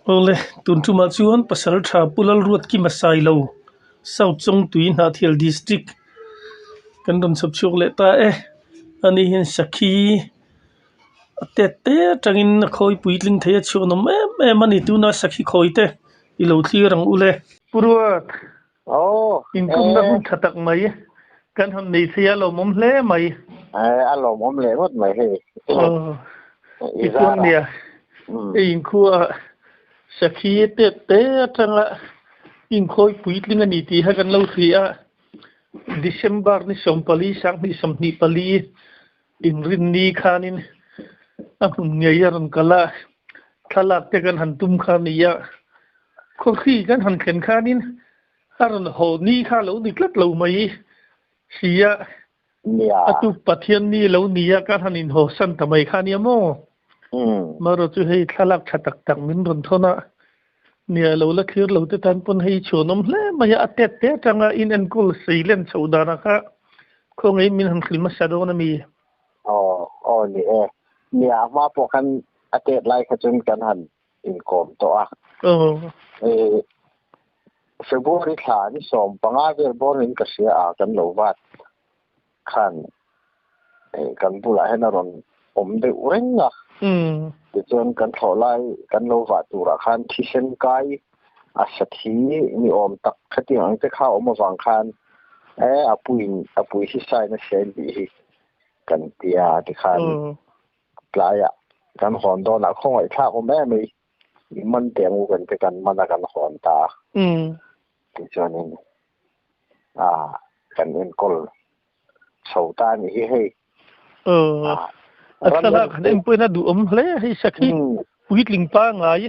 ole tun tu ma chuan pasal tha pulal ruat ki masai lo south chong tui na thial district kan don sab chuk le ta ani hin sakhi te te tangin na khoi puitling thaya chu no me mani tu na sakhi khoi te I lo thli rang ule puruat in kum na hun thatak mai kan hon nei thia lo mom hle mai alo mom le mất mày thì I chuan nia in khua sakhi te te tanga in khoi puitling ani ti ha kan lo thia December ni sompali sang ni somni pali in rin ni khanin ahun ngeyaran kala thalak te kan han tum khania kho khi kan han khen khanin haran ho ni kha lo ni klat lo mai sia atu pathian ni lo nia kan hanin ho san tamai khania mo maro chu hei thalak thatak tak min ron thona nia lo la khir lo te tan pon hei chunom hle maya atet te tanga in and call silent saudara kha kho ngei min han khil ma sado na mi ni ma po kan atet lai ka chun kan han in kom to February tha ni som panga ver bon in ka sia kan lo wat khan kan bula hena ron de urenga ti chon kan tholai kan lo wa tura khan thisen kai asathi ni tak khati ang te kha wang khan apui hi sai na sel bi kan tia ti khan playa kan hon do na khong ai tha me man teng u kan te kan mana kan hon ta ti chon ni kan en kol sauta ni hei asala kan empoi na du hle hei sakhi puitling pa ngai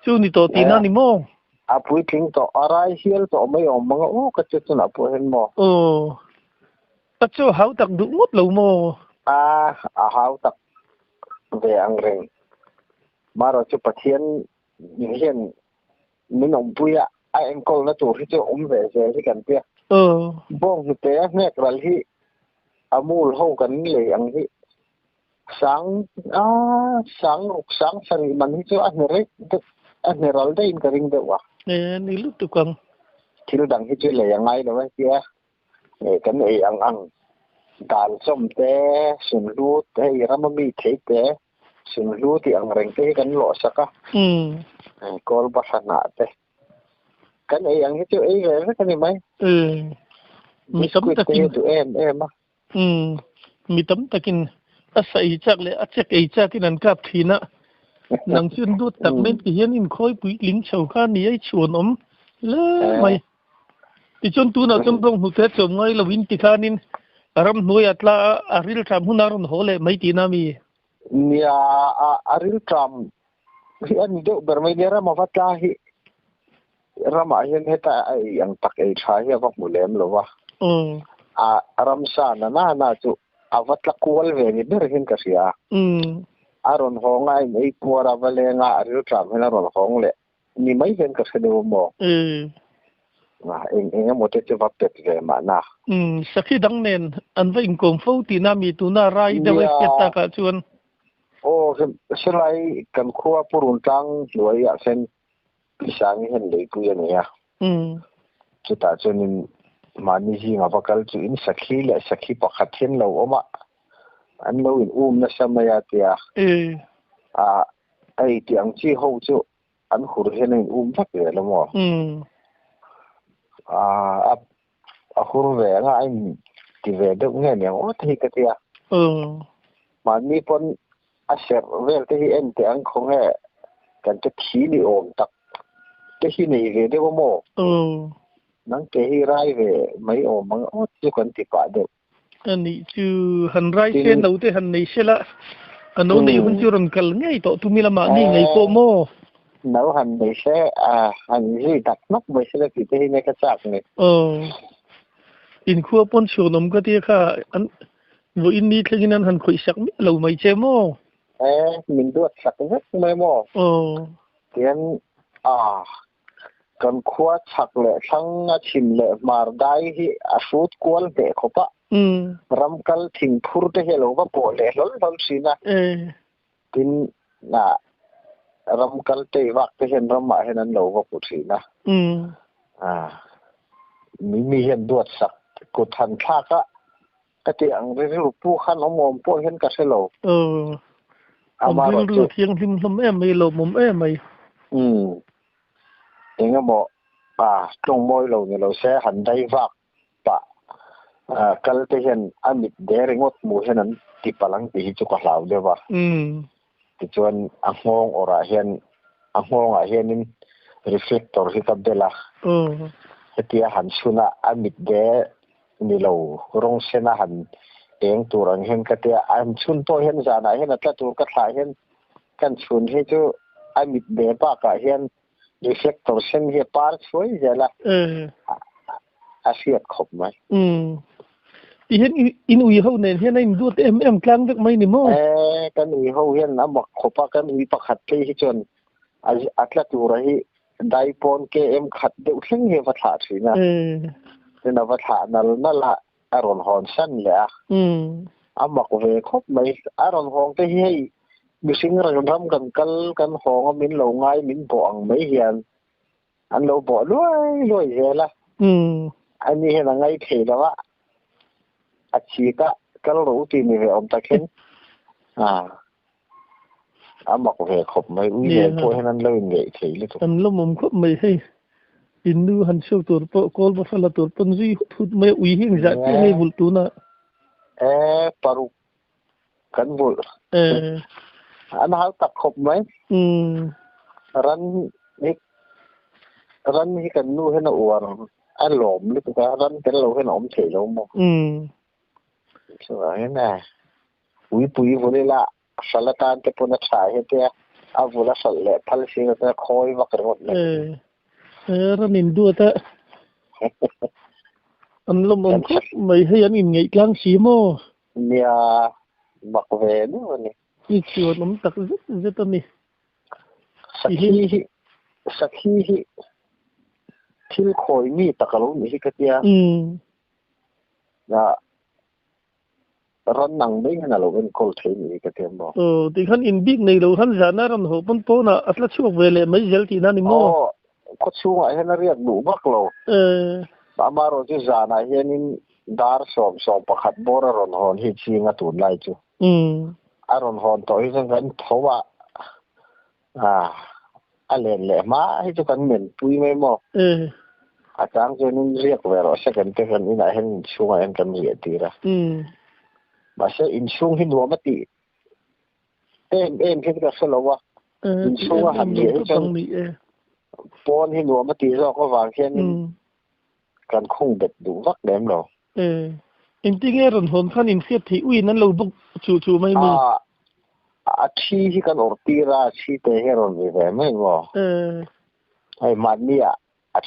chu ni to tina ni mo puitling to arai hial to mai mga ka chu na po hen mo chu hau tak du mut lo mo hau tak ve ang reng maro chu pathian ni hian min om puya ai en kol na tur hi chu ve se hi kan pia bong ni te nek ral hi amul ho kan le ang hi sang sang man hi chu ral dai in karing de wa ni lu tu kang thil dang hi chu le ngai lo kia kan ang dal som te sun lu te ramami the te sun lu ti ang reng te kan lo saka kol basana te kan ang hi chu ve kan ni mai mi tam takin tu em mi tam takin asai chak le achak ei chakin an kap thina nang chun du tak men ki hian in khoi pui ling chau kha ni ai chuan le mai ti chon tu na chon dong hu te chom ngai lo win ti khanin ram noi atla aril tham hunaron hole mai ti na mi nia aril tram hi an do ber mai dera ma vatla hi rama hian heta ai ang tak ei tha hi avak mulem lo wa ram sa na chu avatla kual ve ni ber hin ka sia aron honga ei pora valenga aril tram hena ron hong le ni mai hen ka se do mo en mo te vap te ve ma na sakhi dang nen an va in kom fo ti na mi tu na rai de we ta ka chuan selai kan khuwa purun tang loi a sen pisang hen le pu ya ne ya chu ta chunin mani hi nga vakal chu in sakhi pakhat hen lo oma an lo in na samaya tia ai tiang chi ho chu an hur hen in thak le lo mo a hur ve nga ai ti ve de nge ne o thi ka tia mani pon a ser vel te hi en te ang khong he kan te thi ni tak te hi nei ve de mo nang te hi rai ve mai mang chu kan ti pa de ani chu han rai se no te han nei se la ano nei hun chu ron kal ngai to tu mi la ma ni ngai ko mo nấu hành thì sẽ hành gì đặt nóc với sẽ là cái thế này cái sạc này in khua pon chunom ka ti kha an vo in ni thlengin an han khoi sak mi lo mai che mo mình đuột sạc rất mai mo tiền kan khua chak le sang chim le mar dai hi asut kwal te khopa ramkal thing phur te helo ba po le lol sina tin na ram kal te wak te hen ram ma hen an lo wa pu thi na mi hen duat sak ku than kha ka ti ang re ru pu khan om po hen ka se lo ama ru thiang him hlom em mai lo mom em mai enga mo tlong moi lo ni lo se han dai wak pa kal te hen amit de ringot mu hen an ti palang ti chu ka hlaw de wa ti chuan angong ora hian angonga hianin reflector hi ka bela hetia han suna amit de ni lo rong sena han eng turang hen ka tia am chun to hen zana hen atla tur ka thla hen kan chun he chu amit de pa ka hian reflector sen hi par choi jela asiat khop mai ti hen in ui ho nen hen in duat em klang dak mai ni mo kan ui ho hen amak khopa kan ui pakhat ke hi chon atla tur hi dai pon ke em khat de thing he va tha thina na va tha nal na la aron hon san le amak ve khop mai aron hong te hi mi sing ra ram kan kan hong min lo ngai min bo ang mai hian an lo bo loi hela ani he na ngai the da chi ka kal ro ti ni ve om ta khen amak ve khop mai ui le po hen an lo nge thei le an lo mom khop mai hei in nu han show tur po kol ba sala tur pon ji thut mai ui hing za te hei bul tu na paru kan bul an hal tak khop mai ran hi kan nu hen uar an lom le ka ran kan lo hen om thei lo mo so ai na ui pui volela salatan te pona tha he te avula salle phal singa ta khoi wa karot le ran in du ta an lo mom khop mai hei an in ngei klang si mo nia mak ve nu ni ki chiu nom tak zet ni sakhi hi thil khoi mi takalo ni hi ka tia na ran nang dei na lo ben kol thei ni ka tem mo ti khan in big nei lo khan jana ran ho pon po na atla chuak vele mai zel ti na ni mo ko chunga hen riak du bak lo amaro ji jana hianin dar som pakhat bora ron hon hi chinga tu lai chu aron hon to hi jang kan thowa alen le ma hi chu kan men pui mai mo atang je nin riak vero second te kan ina hen chunga en kan ri tira ba se in chung hi nuam ti em ke ka solo wa in chunga han ye chang pon hi nuam ti ro ko wang hian kan khung bet du vak dem lo in ti nge ron hon khan in khiat thi ui nan lo buk chu mai mi chi hi kan or tira chi te heron ve mai mo ai mania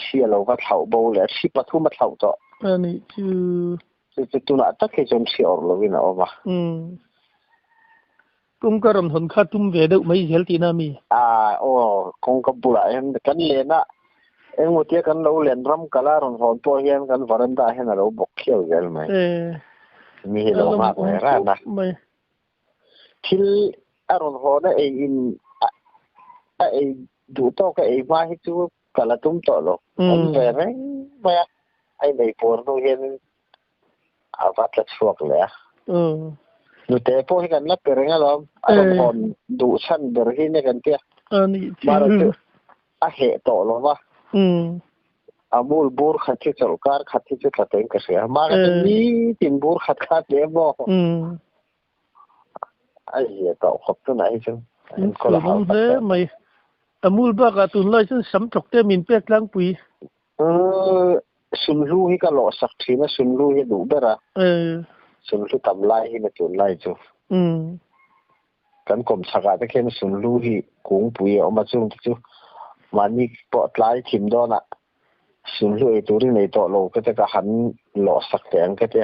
chi lo va thau bo le chi pathu ma thau to ani chu tu na ta ke chom chi or lo wina oma kum ka ron hon kha tum ve deu mai zel ti na mi kong ka bula en kan le na en mo tia kan lo len ram kala ron hon to hian kan varanda hen lo bok kheu zel mai mi lo ma ra na thil aron hona in du to ka ma hi chu kala tum to lo an ve re ba ai nei por no hian avat la chuak le nu te po hi kan la perenga lo aron hon du san ber hi ne kan tia ani a he to lo wa amul bur khati chal kar khati chu khateng ka se ma ka ni tin bur khat le mo ai ye to khop tu nai chu ko la ham le mai amul ba ka tun lai chen sam thok te min pek lang pui sumlu hi ka lo sak thina sumlu hi du bera sumlu tam lai hi na tun lai chu kan kom saka te ken sumlu hi kung pui o ma chung chu mani po tlai thim do na sumlu e turi nei to lo ka te ka han lo sak te ang ka te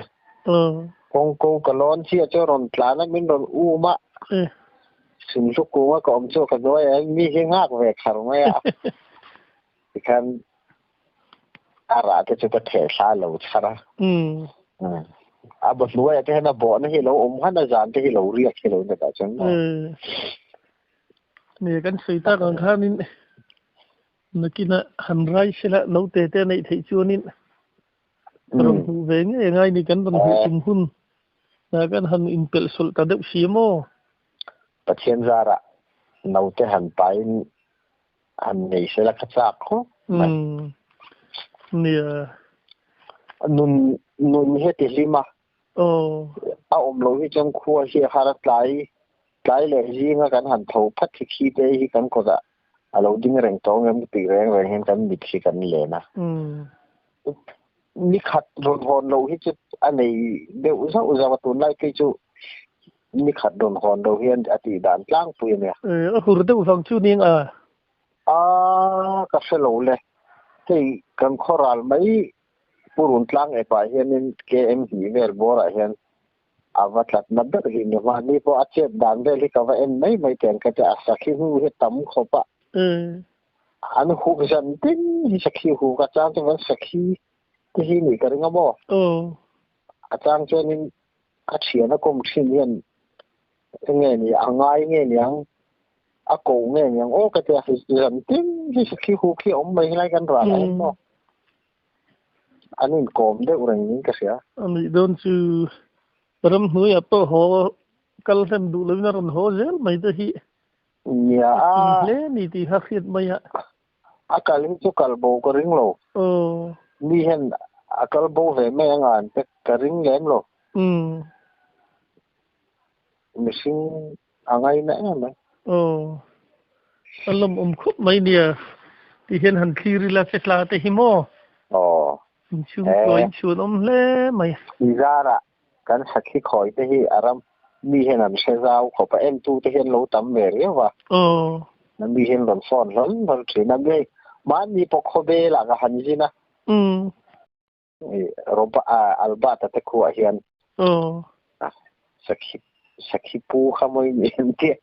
kong ko kalon chi a choron tlana min ron u ma sumlu ko wa ko om chu ka do ya mi hi ngak ve khar ma ya kan ara te chu ka the sa lo chara abot luai te na bo na hi lo om han na jan te hi lo riak hi lo na ta chang เนี่ยกันสุยตากันข้านินนักกินหันไรสิละเราเตะในไทยชวนินรองหูเวงยังไงนี่กันรองหูคุมหุ่นนะกันหันอินเปลสุลตาเดบชีโมประเทศซาระเราจะหันไปหันในเสลักจักรเนี่ยนุนเฮติลิมาเอาอมโลหิตจังคัวเฮียคารักไลเลยจีงกันหันเท้าพัดขี้ไปที่กันก็จะเราดิ้งแรงตองมันตีแรงเห็นกันดิบสิกันเลยนะนี่ขัดโดนหอนโลหิตจะอันนี้เดี๋ยวอุตส่าห์ตุนไล่ไปจู่นี่ขัดโดนหอนโลหิตอติดานล่างปุยเนี่ยหุ่นเดือดฟังชูนิ่งก็เสลเลยที่กันขอรัลไม่ปูรุนล่างไอ้ป่าเห็นเคเอ็มหีเวลบัวอะไรเห็นอาวัตลัดนับได้หินว่านี่พออาเจ็บดันได้ที่เขาว่าเอ็นไม่แต่งก็จะสักขี้หูเห็ดตั้มเขาปะอันหูกันติ้งสักขี้หูกับจางจังวันสักขี้ที่นี่ก็เรื่องบ่อาจารย์เจ้านี่อาเชียนก็มุ่งเรียนไงนี่อ่างไงไงเนี่ยอากูไงเนี่ยโอ้ก็จะสันติ้งสักขี้หูขี้อมไม่ไรกันหรอกเนาะอันนี้โกมได้อุรงนี้ก็เสียอันนี้โดนชื่อรำหัวอย่าโตหัวกัลเซนดูเลยนะรำหัวเจลไม่ได้ที่เนี่ยเล่นี่ที่ฮักเห็ดไม่อะกาลิงจุกัลโบก็ริงโลมีเห็นกัลโบเห็นไม่งานแต่ก็ริงเล่มโลมิซิงอะไรนั่นไหมอารมณ์คุบไม่เนี่ยที่เห็นหันคีรีลาเสลาเตหิโมชูตัวชูนเล่ไหมดีจ้าละกันสักที่คอยเตหิอารมมีเห็นอันเชจ้าเขาไปเอ็นตูเตเห็นโลตั้มเมรียวะนั่นมีเห็นหล่นฟอนหล่นถือนั่นเลยมันมีปกโคเบล่ะก็หันจีนะรบอัลบาตะคัวเฮียนสักที่ปูขโมยเมียนเตี้ย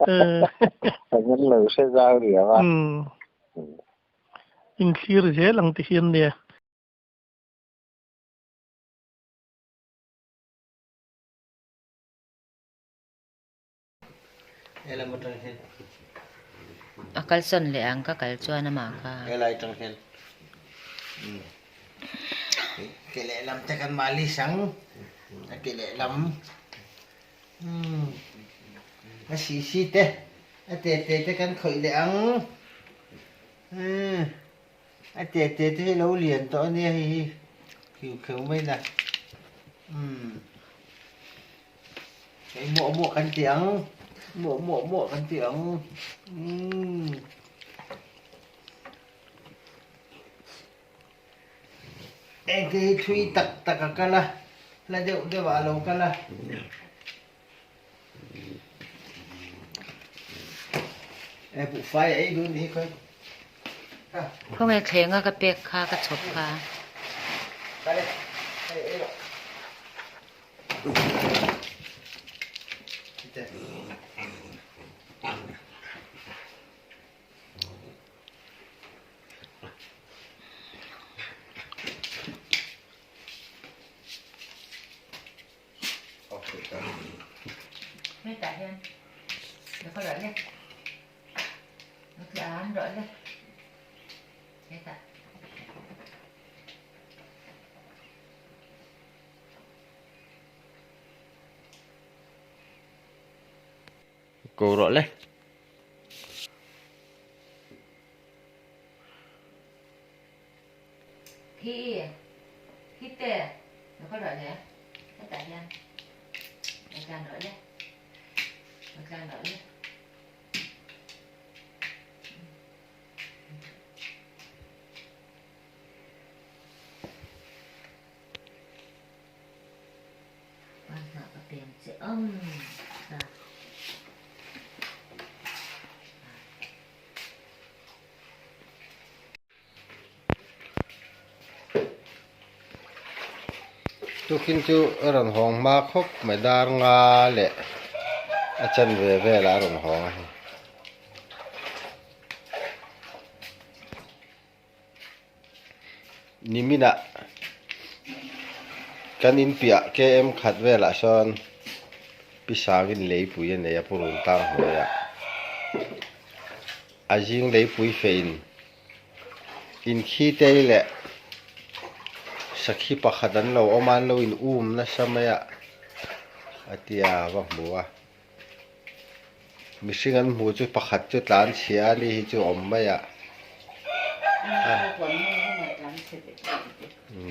แต่งั้นเราเชจ้าเรียวะอินคีร์เจลังที่เห็นเนี่ยakal son le ang kakal chua na maka elai tang hen kele lam te kan mali sang kele lam si te te kan khoi le ang te lo liền to ne hi khiu mai na cái mộ kan tiếng mộ kan tiếng em cái thui tắc cái là đều vào lâu cái là em phụ phai ấy luôn đi coi พวกแม่เคลงก็เปียกค่ะกระชบค่ะไม่จ่ายเงินเดี๋ยวเขาหล่อเลยnó cứ án rồi đấy thế ta cô rõ lên khi tè nó có rồi nè cái tại gian nó can rồi đấy nó can rồi đấy tiền sẽ tu kinh chu ron hong ma khóc mày dar nga lệ a chân về là ron hong nimina kan in pia ke em khat ve la son pisawin lei puyen ne ya purun tang hoya อาจิงเลยปุยเฟนอินขี้เตยแหละสักขี้ปะขัดันเราเอามันเราอินนะสมัยอาทิยาวังบัวมิสิงันหมูจุดปะขัดจุดล้านเสียลีจุอมไม่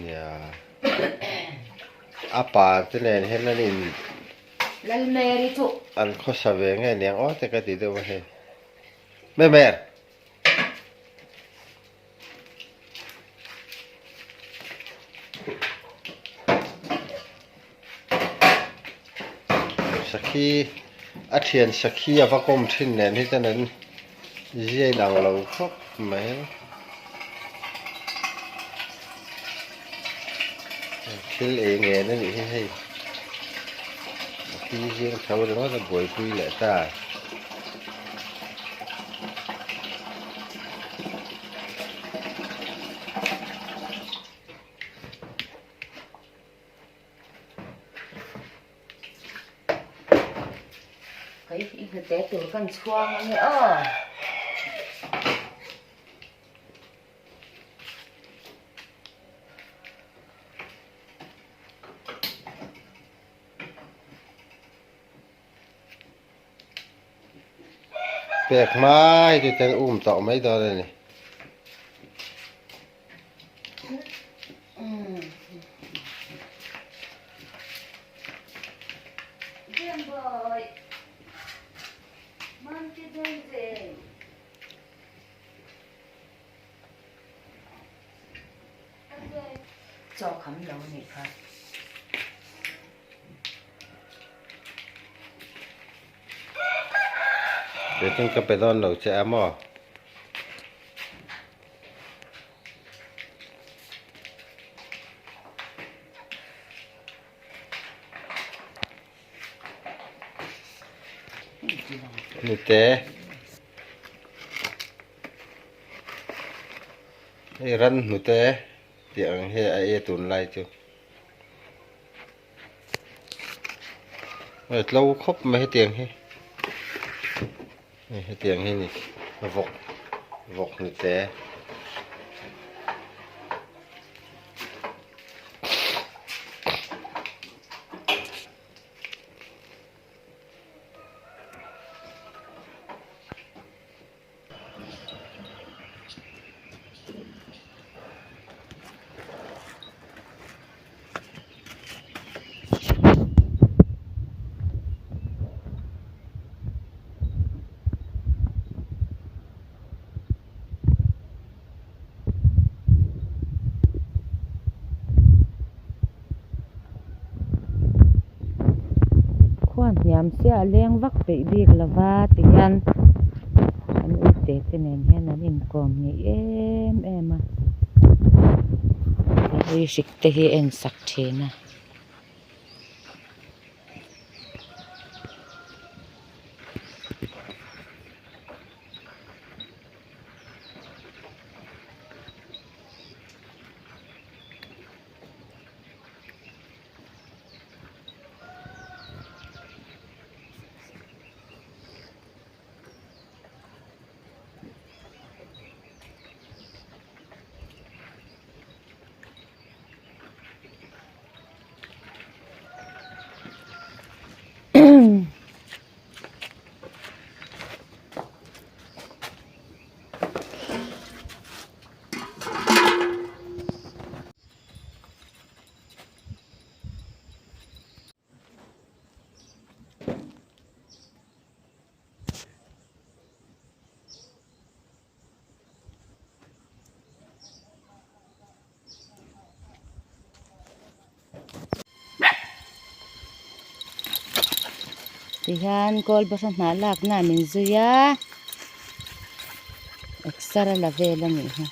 เนี่ยอาป่าจะเนี่ยเห็นนั่นอินอันเขาสเวงไงเนี่ยอ๋อแต่ก็ติดตัวเฮ้แม่สักขี้อาเทียนสักขี้อะฟักกลมทิ้นเนี่ยที่จะนั้นเยี่ยดังเราครบไหมคิดเองไงนั่นนี่ให้ขี้เยี่ยงเขาเดี๋ยวว่าจะบ่อยคุยแหละตาอีกแต่ตัวกันช่วงนี่แปลกไม้จุดเต็นต่อไม่ได้เลยนี่จอคำเราเนี่ยค่ะเดี๋ยวต้องก็ไปตอนเราจะอ้อนี่เต้ไอ้รันหนูเต้เดี๋ยวให้ไอ้ตุนไล่จูเราครบไม่ให้เตียงให้เตียงให้นี่มาบอกหนูเต้ยามเสียเลี้ยงวักไปบีกละว่าติยันอันอุเตะเป็นเห็นนั่นอินกอมนี่มาวิสิกเตะเอ็นสักเทนะTihan kol basan nalak namin zuya ekstra la vela ni ha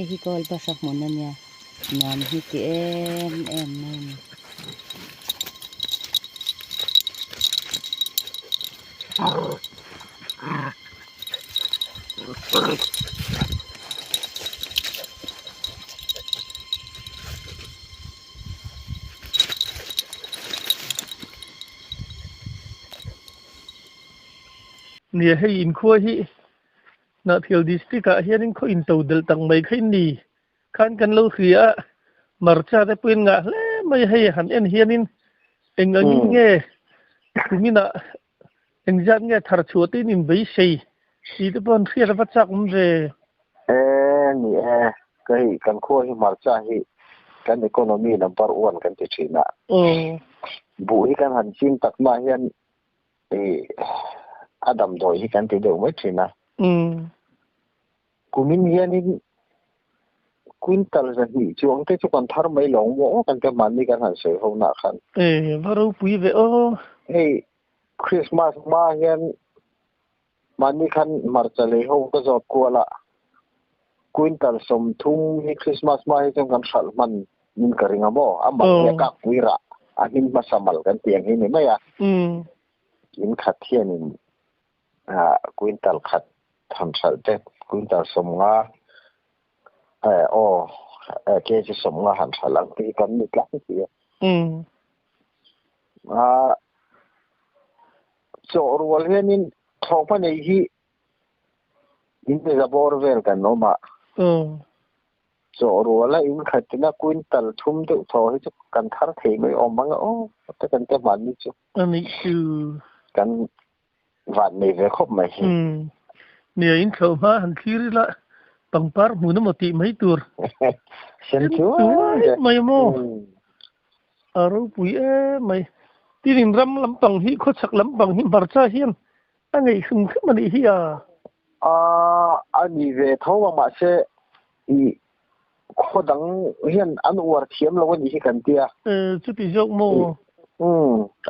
hi kol basak mo na niya nam hi ti em na เนี่ยให้อินขั้วที่นาเทียวดิสติกะเฮียนินเขาอินตัวเดลตังไม่ขึ้นนี่ขันกันเราเสียมาร์ชาได้ปืนงะเล่ไม่ให้หันเอ็นเฮียนินเอ็งอันนี้เงี้ยคุณมินะเอ็งจันเงี้ยทาร์ชัวตีนินไปใช่ที่ตัวบอลเสียรับจักมันเจนี่ก็ให้กันขั้วที่มาร์ชาให้กันอีโคโนมีนับปาร์อ้วนกันที่จีน่ะบุยกันหันชิมตักมาเฮียนอดัมโดยที่กันที่เดียวไม่จีน่ะกูมินเฮียนี่กุนตัลจะหิจวงที่ทุกคนทาร์ไม่หลงว่ากันจะมันนี่กันหันเสียเขาหนักขันพารุปุยเวอคริสต์มาสมาเฮียนมันนี่ขันมาร์จะเลยเขาก็จอดกลัวละกุนตัลสมทุ่งที่คริสต์มาสมาให้จงกันสัลมันนินกระริงอ่ะบ่มันเนี่ยกักวิระอันนี้มาสมัลกันเตียงนี่ไม่อะกินขัดเทียนินกุนตัลขัดทำสัลเด็ดกุนตัลสมงาเกจิสมงาหันสัลลังที่กันนี่กลับที่โจรัวเฮียนินท้องพันธุ์ที่อินเดียบอร์เวลกันโนมาโจรัวแล้วอินขัดนะกุนตัลทุ่มเดือดทอให้จุกันทาร์เทไม่ออกมั้งแต่กันจะมันนี่จุอันนี้คือกันวันนี้เวคบไม่เนี่ยอินเข้ามาหันคีรีละปังปาร์มูนมติไม่ตัวเช่นชัวไม่โม่อารูปุยไม่ที่รินรำลำปังฮีโคชักลำปังฮีบาร์ชาเฮียนอันนี้ขึ้นมันนี่ฮีอันนี้เวท้าวมาเชอีโคดังเฮียนอันอวดเทียมเราวันนี้กันเตียจุดที่ยกโม่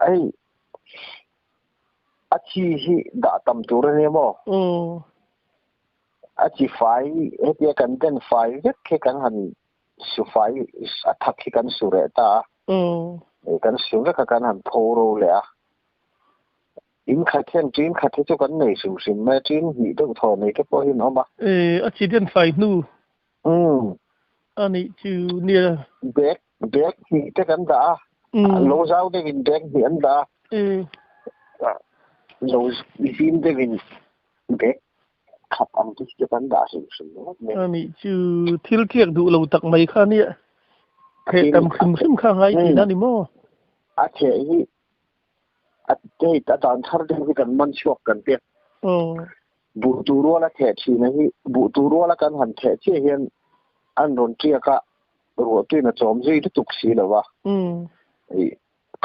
ไออาชีฮีด่าตำตัวเนี่ยโม่อาชีไฟเฮียกันเดินไฟเล็กแค่กันหันสุไฟอัฐกิกันสุเรตากันสุเรตกันหันโพโรเลยอินขัดเทียนจีนขัดที่จุกันในสุสิมแม่จีนหีต้องทอในก็พอเห็นเอามาอาชีเดินไฟนู่อันนี้จูเนี่ยเด็กหีจะกันด่าโลซาวได้กินเด็กหีอันด่าโลซีนได้กินเด็กขับอันที่จะกันด่าสุสิมอันนี้จูทิลเกียกดูเราตักไม่ข้าเนี่ยเทตำขึ้นข้างไงที่นั่นนี่มั้งอาเทียที่ตอนทาร์ดิ้งกันมันชกกันเปียบุตรรัวละเทชีนะฮีบุตรรัวละกันหันเทชีเห็นอันโดนเทียกะรัวที่น่ะจอมซีที่ตุกสีเลยวะ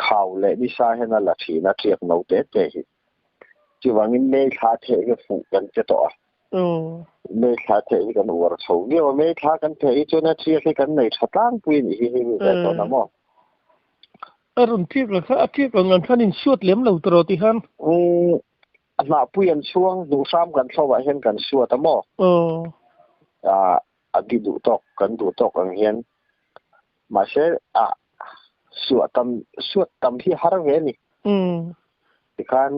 ข่าวเลยดิซาเห็นนั่นละทีน่ะเทียกโนเตเตฮีจีว่างินไม่ขาเทก็ฝูกันจะต่อไม่ขาเทกันอวดโฉมเนี่ยว่าไม่ขากันเทจนน่ะเทียกกันในสตางค์ปีนี้ฮีแต่ตอนนั้นมั้งอารมณ์เทียบเลยค่ะเทียบกับงานท่านินชวดเลี้ยมเหล่าตรอติฮันอันน่ะเปลี่ยนช่วงดูซ้ำกันเข้าไปเห็นกันชวดแต่หม้ออดีดูตกกันเห็นมาเช่ชวดตำที่ฮาร์เวนี่ที่การ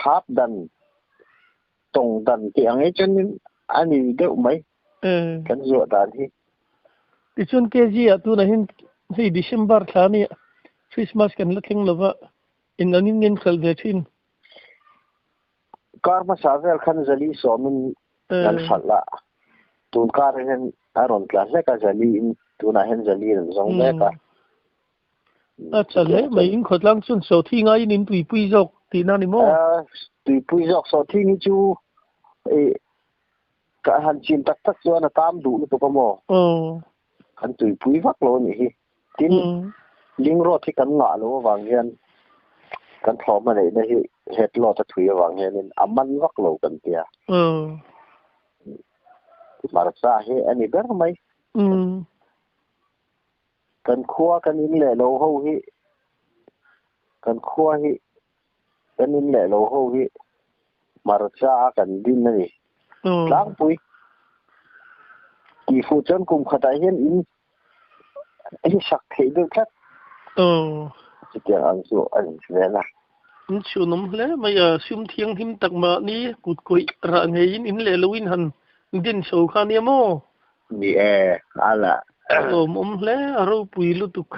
ขับดันตรงดันที่อันนี้จนอันนี้เดี๋ยวไหมกันชวดดันที่ชนเกจีอ่ะตัวนั้นให้ดิเซมเบอร์ท่านี้คริสต์มาสกันละครั้งละว่าอินอันนี้เงินขัลเวทินการมาสาวขันจะลีสอมินกันสัลละตุนการเห็นอารมณ์คลาสก็จะลีตุนเห็นจะลีนสองเล็กอาจารย์เลยไม่อินขดลังส่วนโซที่ง่ายนินตุยปุยจอกที่นั่นนี่มั้งตุยปุยจอกโซที่นี่จูการหันจินตักส่วนตามดูตัวก็มั้งขันตุยปุยวักโลนี่ที่ลิงรถที่กันหนาหรือว่าวางเงินกันพร้อมมาเลยนะที่เฮ็ดรถจะถุยวางเงินนี่มันวักโลกันเตียมารักษาให้อันนี้เบอร์ไหมกันคั่วกันอินแหล่โลโหฮิกันคั่วฮิกันอินแหล่โลโหฮิมารักษากันดินนี่ล้างปุยกี่ฟูจนกลุ่มขดายเห็นอินไอ้สักเทดูครับจะเกี่ยวอันสู้อันนี้นะ chu nom hle mai sum thiang him tak ma ni kut koi ra ngei in le loin han din so kha ni mo ni ala lo mom hle aro pui lu tuk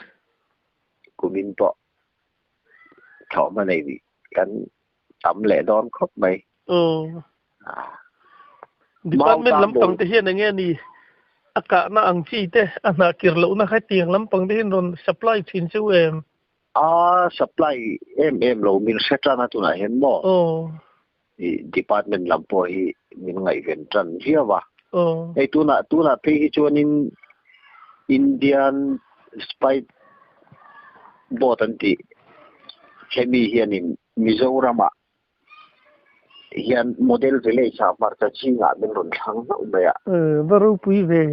kumin po thọ mà này bị cắn tắm lệ đón khóc mày department lampang te hian nge ni aka na ang chi te ana kirlo na khai tiang lampang te hin ron supply chin chu em supply em lo min setra na tu na hen mo department lampo hi min ngai ven tran hia wa ei tu na pe hi chuan in Indian spy botan ti hemi hian in Mizoram hian model village ha marcha chi nga min ron thang na umaya baru pui ve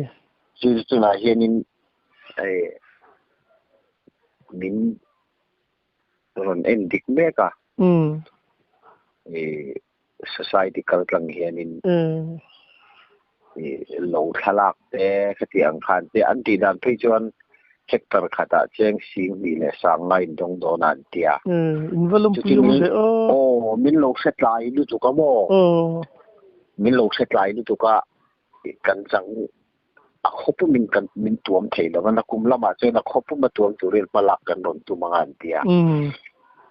chu na hian in min ron endik meka society kaltlang hian in lo thalak te khati ang khan te anti dan phei chuan hector khata cheng sing mi le sang ngai dong donan tia involum puyum le min lo set lai lu tu ka mo min lo set lai lu tu ka kan chang a khopu min tuam thei lo na kum lama che na khopu ma tuam tu rel palak kan don tu mangan tia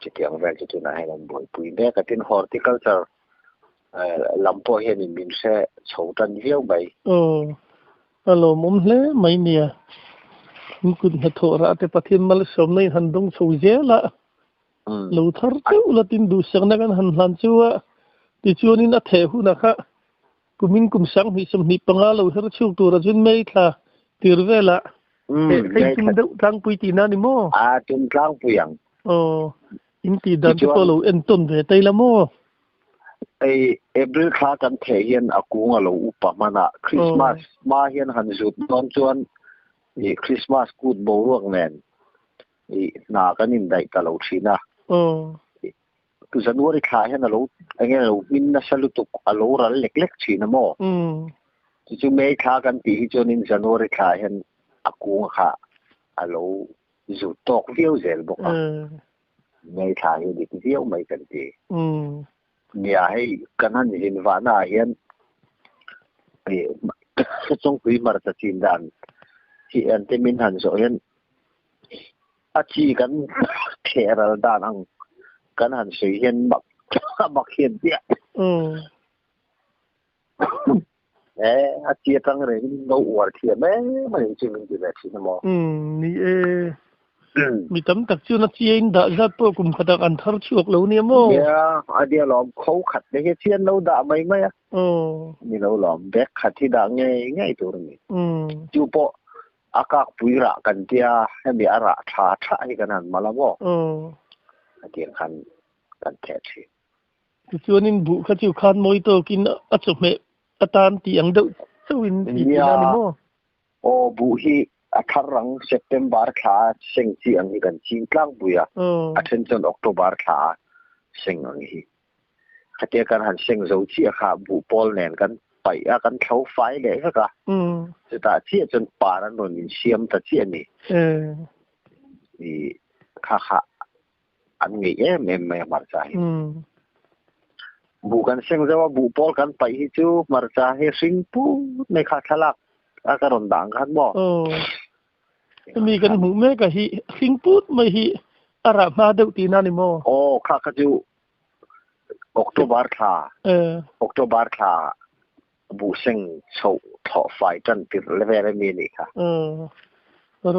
chitiang vel chu na hai lam boi pui de ka tin horticulture lampo hian in min se chhotan hiau bai alo mom hle mai nia kun ha tho ra te pathin mal som nei han dong chho je la lo thar te ulatin du sang na kan han hlan chuwa ti chuanin a the hu na kha kumin kum sang hi som ni panga lo her chu tu ra jun mei thla tirvela ei tum deu tlang pui ti na ni mo tum tlang puyang in ti dan ko lo en ton ve tai la mo ei April kha kan the hian akunga lo upa mana Christmas ma hian han zut don chuan Christmas good bo ruang nen na kan in dai ka lo thina tu January kha hian lo ange lo min na salutuk alo ral lek lek thina mo chu May kha kan ti hi chuan in January kha hian akunga kha alo zut tok viau zel boka May kha hi dik viau mai kan ti nia hei kanan hin vana hian chong pui mar ta chin dan hi ante min han so hian a chi kan theral dan ang kan han sei hian mak hian tia a chi tang re no war thia me mai chi min ti ve chi na mo ni mi tam tak chu na chien da zat po kum khatak an thar chuak lo ni mo adia lom khou khat ne he chien lo da mai mai ni lo lom bek khat thi da ngai tur ni chu po akak puira kan tia hemi ara tha hi kanan malamo adia khan kan the thi chuanin bu kha chu khan moi to kin a chu me atan ti ang deuh chuin ti na ni mo bu hi atharang September kha seng chi ang hi kan chin tlang buya attention October kha seng ang hi khate kan han seng zo chi kha bu pol nen kan pai a kan thau fai le ka ta chi chon paran non in siam ta chi ni kha an ngi em me mar cha hi bu kan seng zawa bu pol kan pai hi chu mar cha he sing pu ne kha thalak a ka ron dang khan mo mi kan hu me ka hi sing put mai hi ara ma deuh ti na ni mo kha chu October kha bu seng chou tho fai tan tir level mi ni kha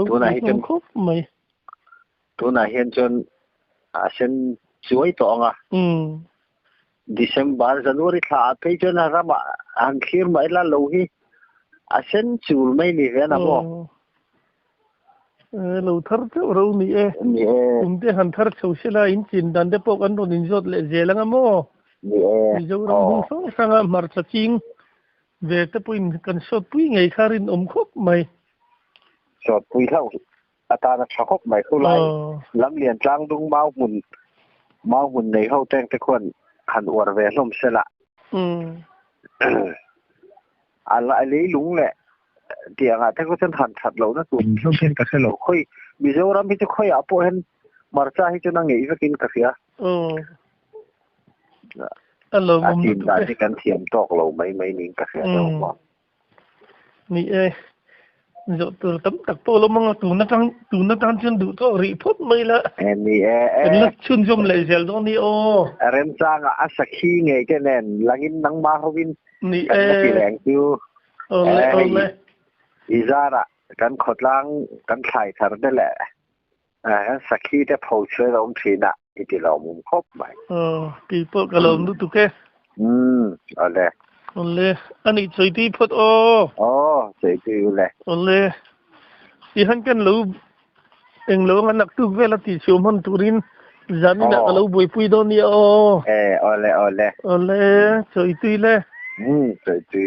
tu na hi chen khop mai tu na hian chon a sen chuai to nga December January kha pe chon ra ma ang khir mai la lo hi a sen chul mai ni ve na mo lo thar te ro ni te han thar chou sela in chin dan de pok an ron in jot le jelanga mo ni jo ram bu so sanga mar cha ching ve te puin kan shot pui ngai kharin khop mai shot pui thau ata na thakop mai khu lai lam lian tlang dung mau hun nei ho teng te khon han war ve hlom sela ala le lung le tiang a te ko chen han that lo na tu hlom chen ka se lo khoi Mizoram bi te khoi a po hen marcha hi chu na ngei vekin ka fia alo mum tin da ti kan thiam tok lo mai ning ka fia lo ma ni zo tu tam tak to lo mga tu na tang chen du to ri phot mai la ni la chun jom le zel do ni rem chang a sakhi nge ke nen langin nang ma hovin ni ti leng tu ole izara kan khotlang kan thai thar de le sakhi te phau chwe rom thina iti lo mum khop mai people kalom du tu ke ole ani choi ti phot choi ti le ole i han kan lo eng lo nganak tu vela ti siom hon turin zani na lo boi pui do ni ole choi ti le choi ti